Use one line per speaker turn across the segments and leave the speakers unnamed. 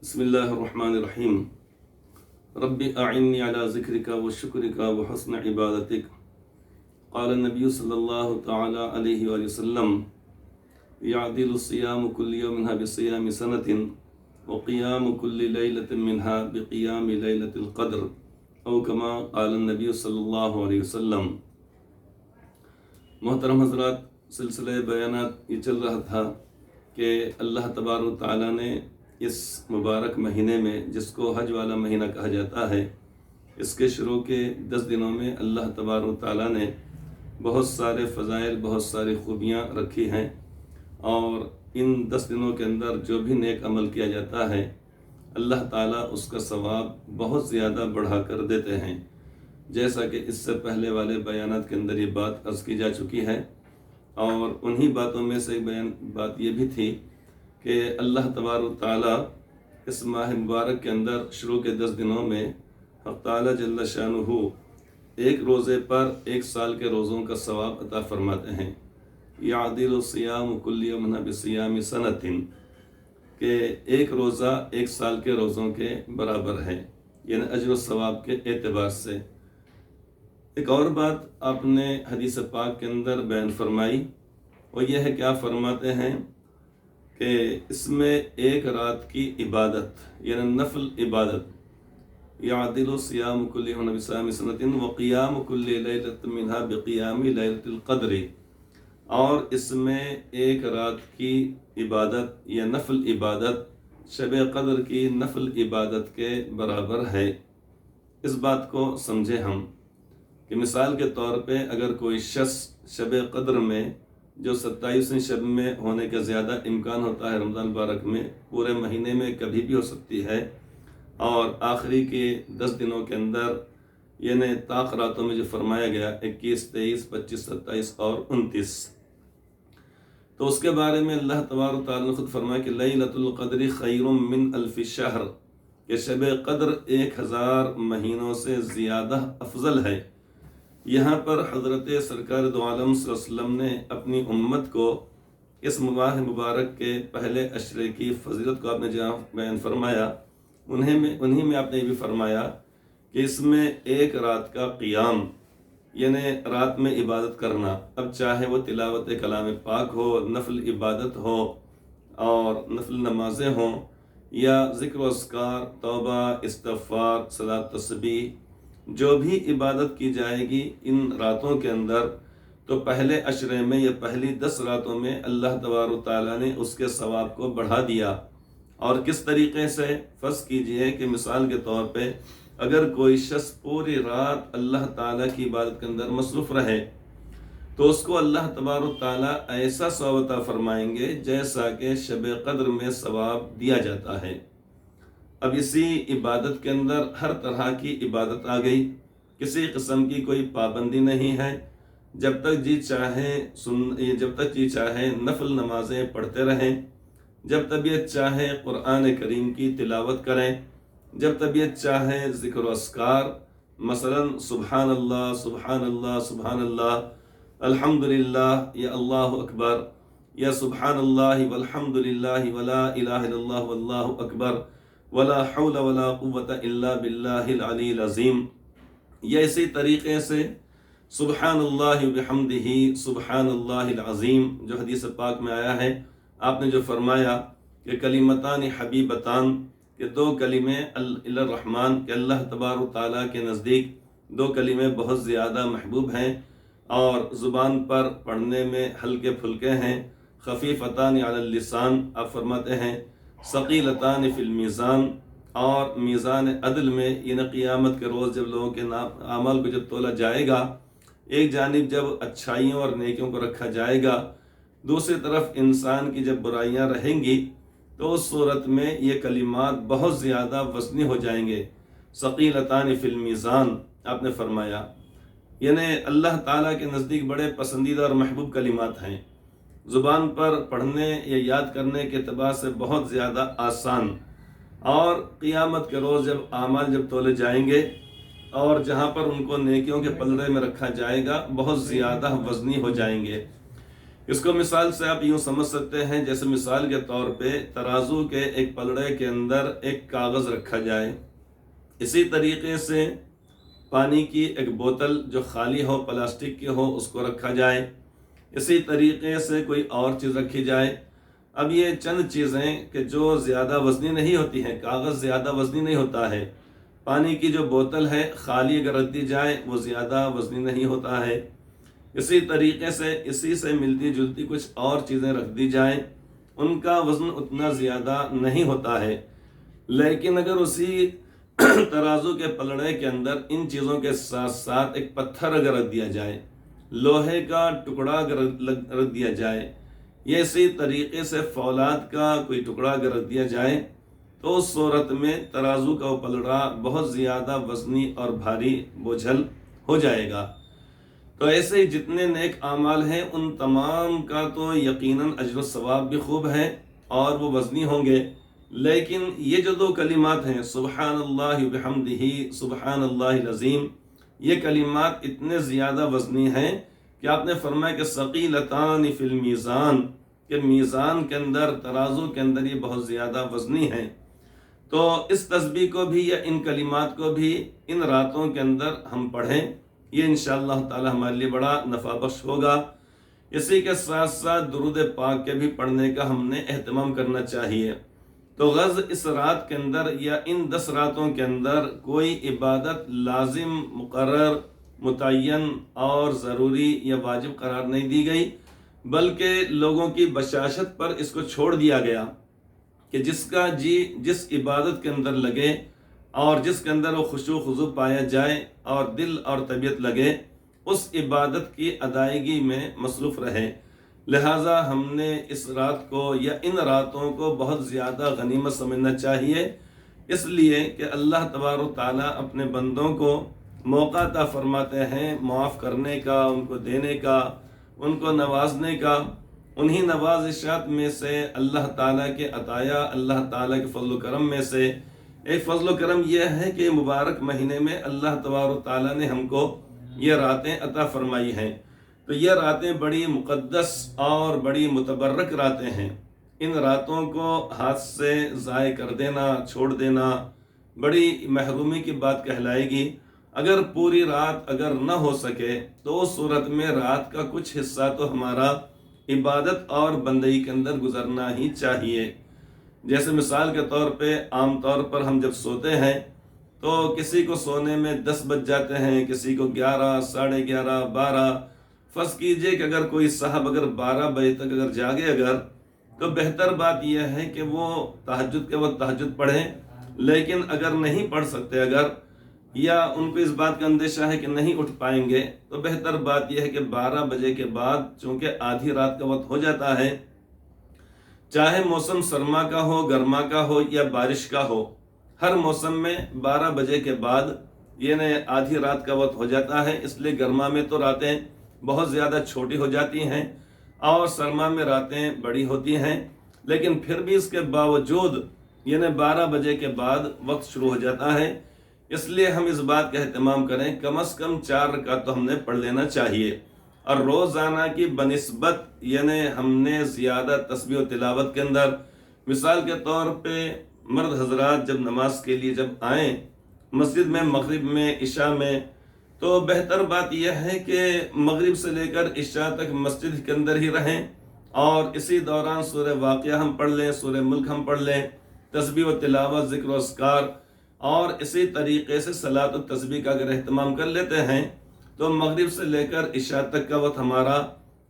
بسم اللہ الرحمن الرحیم رب اعنی علی ذکرک و شکرک و حسن عبادتک قال النبی صلی اللہ تعالی علیہ وآلہ وسلم یعدل الصیام کل یوم منها بصیام سنۃ وقیام کل لیلۃ منها بقیام لیلۃ القدر او کما قال النبی صلی اللہ علیہ وسلم۔ محترم حضرات، سلسلہ بیانات یہ چل رہا تھا کہ اللہ تبارک و تعالیٰ نے اس مبارک مہینے میں، جس کو حج والا مہینہ کہا جاتا ہے، اس کے شروع کے 10 دنوں میں اللہ تبارک و تعالیٰ نے بہت سارے فضائل، بہت ساری خوبیاں رکھی ہیں، اور ان 10 دنوں کے اندر جو بھی نیک عمل کیا جاتا ہے اللہ تعالیٰ اس کا ثواب بہت زیادہ بڑھا کر دیتے ہیں، جیسا کہ اس سے پہلے والے بیانات کے اندر یہ بات عرض کی جا چکی ہے۔ اور انہی باتوں میں سے بات یہ بھی تھی کہ اللہ تبارک و تعالیٰ اس ماہ مبارک کے اندر شروع کے 10 دنوں میں حق تعالیٰ جل شانہ ایک روزے پر 1 سال کے روزوں کا ثواب عطا فرماتے ہیں۔ یعدل الصیام کل یوم بصیام سنۃ، کہ ایک روزہ 1 سال کے روزوں کے برابر ہے، یعنی اجر و ثواب کے اعتبار سے۔ ایک اور بات آپ نے حدیث پاک کے اندر بیان فرمائی، اور یہ ہے کہ آپ فرماتے ہیں کہ اس میں ایک رات کی عبادت، یعنی نفل عبادت، یعدل صیام کل یوم بصیام سنۃ وقیام کل لیلۃ منها بقیام لیلۃ القدر، اور اس میں ایک رات کی عبادت یا نفل عبادت شب قدر کی نفل عبادت کے برابر ہے۔ اس بات کو سمجھے ہم کہ مثال کے طور پہ اگر کوئی شخص شب قدر میں، جو 27ویں شب میں ہونے کا زیادہ امکان ہوتا ہے رمضان مبارک میں، پورے مہینے میں کبھی بھی ہو سکتی ہے، اور آخری کے 10 دنوں کے اندر، یعنی طاق راتوں میں جو فرمایا گیا 21، 23، 25، 27 اور 29، تو اس کے بارے میں اللہ تبارک و تعالیٰ نے خود فرمایا کہ لیلۃ القدر خیر من الف شہر، کہ شب قدر 1000 مہینوں سے زیادہ افضل ہے۔ یہاں پر حضرت سرکار دو عالم صلی اللہ علیہ وسلم نے اپنی امت کو اس ماہ مبارک کے پہلے عشرے کی فضیلت کو آپ نے جہاں بیان فرمایا، انہی میں آپ نے یہ بھی فرمایا کہ اس میں ایک رات کا قیام، یعنی رات میں عبادت کرنا، اب چاہے وہ تلاوت کلام پاک ہو، نفل عبادت ہو اور نفل نمازیں ہوں، یا ذکر و اذکار، توبہ، استغفار، صلاۃ، تسبیح، جو بھی عبادت کی جائے گی ان راتوں کے اندر، تو پہلے عشرے میں یا پہلی 10 راتوں میں اللہ تبارک و تعالیٰ نے اس کے ثواب کو بڑھا دیا۔ اور کس طریقے سے؟ فرض کیجئے کہ مثال کے طور پہ اگر کوئی شخص پوری رات اللہ تعالیٰ کی عبادت کے اندر مصروف رہے، تو اس کو اللہ تبارک و تعالیٰ ایسا ثواب عطا فرمائیں گے جیسا کہ شب قدر میں ثواب دیا جاتا ہے۔ اب اسی عبادت کے اندر ہر طرح کی عبادت آ گئی، کسی قسم کی کوئی پابندی نہیں ہے، جب تک جی چاہے نفل نمازیں پڑھتے رہیں، جب طبیعت چاہے قرآن کریم کی تلاوت کریں، جب طبیعت چاہے ذکر و اذکار، مثلا سبحان اللہ سبحان اللہ سبحان اللہ، الحمدللہ یا اللہ اکبر، یا سبحان اللہ والحمدللہ ولا الہ الا اللہ واللہ اکبر ولا حول ولا قوت الا باللہ العلی العظیم، یا اسی طریقے سے سبحان اللہ وبحمدہ سبحان اللہ العظیم، جو حدیث پاک میں آیا ہے، آپ نے جو فرمایا کہ کلمتان حبیبتان، کہ 2 کلمے الرحمن، کہ اللہ تبارک و تعالیٰ کے نزدیک 2 کلمے بہت زیادہ محبوب ہیں، اور زبان پر پڑھنے میں ہلکے پھلکے ہیں، خفیفتان علی اللسان، آپ فرماتے ہیں ثقیلتان فی المیزان، اور میزان عدل میں، یعنی قیامت کے روز جب لوگوں کے اعمال کو جب تولا جائے گا، ایک جانب جب اچھائیوں اور نیکیوں کو رکھا جائے گا، دوسری طرف انسان کی جب برائیاں رہیں گی، تو اس صورت میں یہ کلمات بہت زیادہ وزنی ہو جائیں گے۔ ثقیلتان فی المیزان آپ نے فرمایا، یعنی اللہ تعالیٰ کے نزدیک بڑے پسندیدہ اور محبوب کلمات ہیں، زبان پر پڑھنے یا یاد کرنے کے اعتبار سے بہت زیادہ آسان، اور قیامت کے روز جب اعمال جب تولے جائیں گے، اور جہاں پر ان کو نیکیوں کے پلڑے میں رکھا جائے گا، بہت زیادہ وزنی ہو جائیں گے۔ اس کو مثال سے آپ یوں سمجھ سکتے ہیں، جیسے مثال کے طور پہ ترازو کے ایک پلڑے کے اندر ایک کاغذ رکھا جائے، اسی طریقے سے پانی کی ایک بوتل جو خالی ہو، پلاسٹک کی ہو، اس کو رکھا جائے، اسی طریقے سے کوئی اور چیز رکھی جائے۔ اب یہ چند چیزیں کہ جو زیادہ وزنی نہیں ہوتی ہیں، کاغذ زیادہ وزنی نہیں ہوتا ہے، پانی کی جو بوتل ہے خالی اگر رکھ دی جائے وہ زیادہ وزنی نہیں ہوتا ہے، اسی طریقے سے اسی سے ملتی جلتی کچھ اور چیزیں رکھ دی جائیں، ان کا وزن اتنا زیادہ نہیں ہوتا ہے۔ لیکن اگر اسی ترازو کے پلڑے کے اندر ان چیزوں کے ساتھ ساتھ ایک پتھر اگر رکھ دیا جائے، لوہے کا ٹکڑا اگر رکھ دیا جائے، یا اسی طریقے سے فولاد کا کوئی ٹکڑا اگر رکھ دیا جائے، تو اس صورت میں ترازو کا وہ پلڑا بہت زیادہ وزنی اور بھاری بوجھل ہو جائے گا۔ تو ایسے ہی جتنے نیک اعمال ہیں ان تمام کا تو یقیناً اجر و ثواب بھی خوب ہے اور وہ وزنی ہوں گے، لیکن یہ جو دو کلمات ہیں سبحان اللہ وبحمدہ سبحان اللہ العظیم، یہ کلمات اتنے زیادہ وزنی ہیں کہ آپ نے فرمایا کہ ثقیلتان فی المیزان، کہ میزان کے اندر، ترازو کے اندر یہ بہت زیادہ وزنی ہیں۔ تو اس تسبیح کو بھی یا ان کلمات کو بھی ان راتوں کے اندر ہم پڑھیں، یہ انشاءاللہ تعالی ہمارے لیے بڑا نفع بخش ہوگا۔ اسی کے ساتھ ساتھ درود پاک کے بھی پڑھنے کا ہم نے اہتمام کرنا چاہیے۔ تو غرض اس رات کے اندر یا ان 10 راتوں کے اندر کوئی عبادت لازم، مقرر، متعین اور ضروری یا واجب قرار نہیں دی گئی، بلکہ لوگوں کی بشاشت پر اس کو چھوڑ دیا گیا کہ جس کا جی جس عبادت کے اندر لگے اور جس کے اندر وہ خشوع و خضوع پایا جائے اور دل اور طبیعت لگے، اس عبادت کی ادائیگی میں مصروف رہے۔ لہٰذا ہم نے اس رات کو یا ان راتوں کو بہت زیادہ غنیمت سمجھنا چاہیے، اس لیے کہ اللہ تبارک و تعالیٰ اپنے بندوں کو موقع عطا فرماتے ہیں معاف کرنے کا، ان کو دینے کا، ان کو نوازنے کا۔ انہی نوازشات میں سے اللہ تعالیٰ کے عطایا، اللہ تعالیٰ کے فضل و کرم میں سے ایک فضل و کرم یہ ہے کہ مبارک مہینے میں اللہ تبارک و تعالیٰ نے ہم کو یہ راتیں عطا فرمائی ہیں۔ تو یہ راتیں بڑی مقدس اور بڑی متبرک راتیں ہیں، ان راتوں کو ہاتھ سے ضائع کر دینا، چھوڑ دینا بڑی محرومی کی بات کہلائے گی۔ اگر پوری رات اگر نہ ہو سکے تو اس صورت میں رات کا کچھ حصہ تو ہمارا عبادت اور بندگی کے اندر گزرنا ہی چاہیے۔ جیسے مثال کے طور پہ عام طور پر ہم جب سوتے ہیں تو کسی کو سونے میں 10 بج جاتے ہیں، کسی کو 11، 11:30، 12۔ فرض کیجئے کہ اگر کوئی صاحب اگر 12 بجے تک اگر جاگے تو بہتر بات یہ ہے کہ وہ تہجد کے وقت تہجد پڑھیں، لیکن اگر نہیں پڑھ سکتے یا ان کو اس بات کا اندیشہ ہے کہ نہیں اٹھ پائیں گے، تو بہتر بات یہ ہے کہ 12 بجے کے بعد چونکہ آدھی رات کا وقت ہو جاتا ہے، چاہے موسم سرما کا ہو، گرما کا ہو یا بارش کا ہو، ہر موسم میں 12 بجے کے بعد یعنی آدھی رات کا وقت ہو جاتا ہے۔ اس لیے گرما میں تو راتیں بہت زیادہ چھوٹی ہو جاتی ہیں اور سرما میں راتیں بڑی ہوتی ہیں، لیکن پھر بھی اس کے باوجود یعنی 12 بجے کے بعد وقت شروع ہو جاتا ہے۔ اس لیے ہم اس بات کا اہتمام کریں کم از کم 4 رکعت تو ہم نے پڑھ لینا چاہیے، اور روزانہ کی بنسبت یعنی ہم نے زیادہ تسبیح و تلاوت کے اندر، مثال کے طور پہ مرد حضرات جب نماز کے لیے جب آئیں مسجد میں، مغرب میں، عشاء میں، تو بہتر بات یہ ہے کہ مغرب سے لے کر عشاء تک مسجد کے اندر ہی رہیں اور اسی دوران سورہ واقعہ ہم پڑھ لیں، سورہ ملک ہم پڑھ لیں، تسبیح و تلاوت، ذکر و اذکار، اور اسی طریقے سے صلاۃ و تسبیح کا اگر اہتمام کر لیتے ہیں تو مغرب سے لے کر عشاء تک کا وقت ہمارا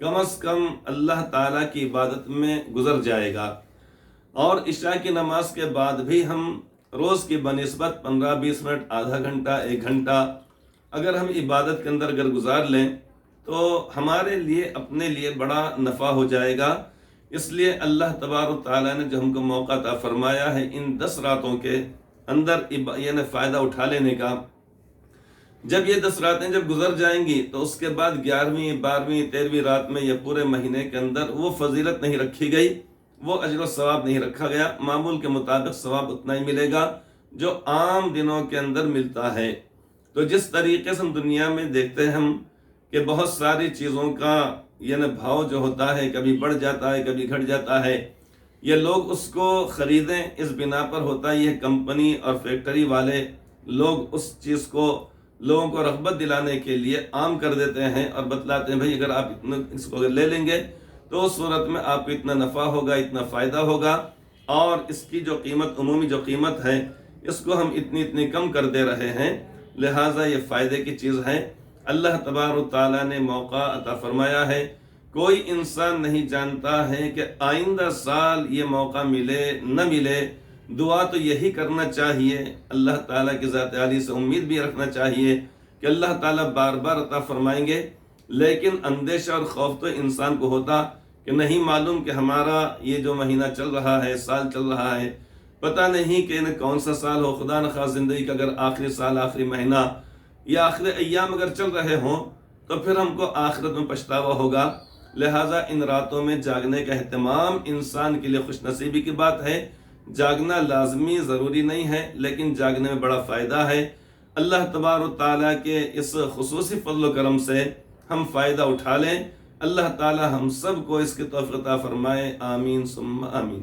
کم از کم اللہ تعالیٰ کی عبادت میں گزر جائے گا۔ اور عشاء کی نماز کے بعد بھی ہم روز کی بنسبت 15-20 منٹ، آدھا گھنٹہ، 1 گھنٹہ اگر ہم عبادت کے اندر اگر گزار لیں تو ہمارے لیے اپنے لیے بڑا نفع ہو جائے گا۔ اس لیے اللہ تبارک تعالیٰ نے جو ہم کو موقع عطا فرمایا ہے ان 10 راتوں کے اندر یعنی فائدہ اٹھا لینے کا، جب یہ 10 راتیں جب گزر جائیں گی تو اس کے بعد 11ویں، 12ویں، 13ویں رات میں یا پورے مہینے کے اندر وہ فضیلت نہیں رکھی گئی، وہ اجر و ثواب نہیں رکھا گیا، معمول کے مطابق ثواب اتنا ہی ملے گا جو عام دنوں کے اندر ملتا ہے۔ تو جس طریقے سے ہم دنیا میں دیکھتے ہیں ہم کہ بہت ساری چیزوں کا یعنی بھاؤ جو ہوتا ہے کبھی بڑھ جاتا ہے کبھی گھٹ جاتا ہے، یہ لوگ اس کو خریدیں اس بنا پر ہوتا ہے یہ کمپنی اور فیکٹری والے لوگ اس چیز کو لوگوں کو رغبت دلانے کے لیے عام کر دیتے ہیں اور بتلاتے ہیں بھائی اگر آپ اتنا اس کو لے لیں گے تو اس صورت میں آپ کو اتنا نفع ہوگا، اتنا فائدہ ہوگا، اور اس کی جو قیمت عمومی جو قیمت ہے اس کو ہم اتنی کم کر دے رہے ہیں، لہٰذا یہ فائدے کی چیز ہے۔ اللہ تبارک و تعالیٰ نے موقع عطا فرمایا ہے، کوئی انسان نہیں جانتا ہے کہ آئندہ سال یہ موقع ملے نہ ملے۔ دعا تو یہی کرنا چاہیے، اللہ تعالیٰ کی ذات عالی سے امید بھی رکھنا چاہیے کہ اللہ تعالیٰ بار بار عطا فرمائیں گے، لیکن اندیشہ اور خوف تو انسان کو ہوتا کہ نہیں معلوم کہ ہمارا یہ جو مہینہ چل رہا ہے، سال چل رہا ہے، پتہ نہیں کہ کون سا سال ہو، خدا نخواہ زندگی کا اگر آخری سال، آخری مہینہ یا آخری ایام اگر چل رہے ہوں تو پھر ہم کو آخرت میں پچھتاوا ہوگا۔ لہٰذا ان راتوں میں جاگنے کا اہتمام انسان کے لیے خوش نصیبی کی بات ہے۔ جاگنا لازمی ضروری نہیں ہے، لیکن جاگنے میں بڑا فائدہ ہے۔ اللہ تبارک و تعالیٰ کے اس خصوصی فضل و کرم سے ہم فائدہ اٹھا لیں۔ اللہ تعالیٰ ہم سب کو اس کی توفیق عطا فرمائے، آمین ثم آمین۔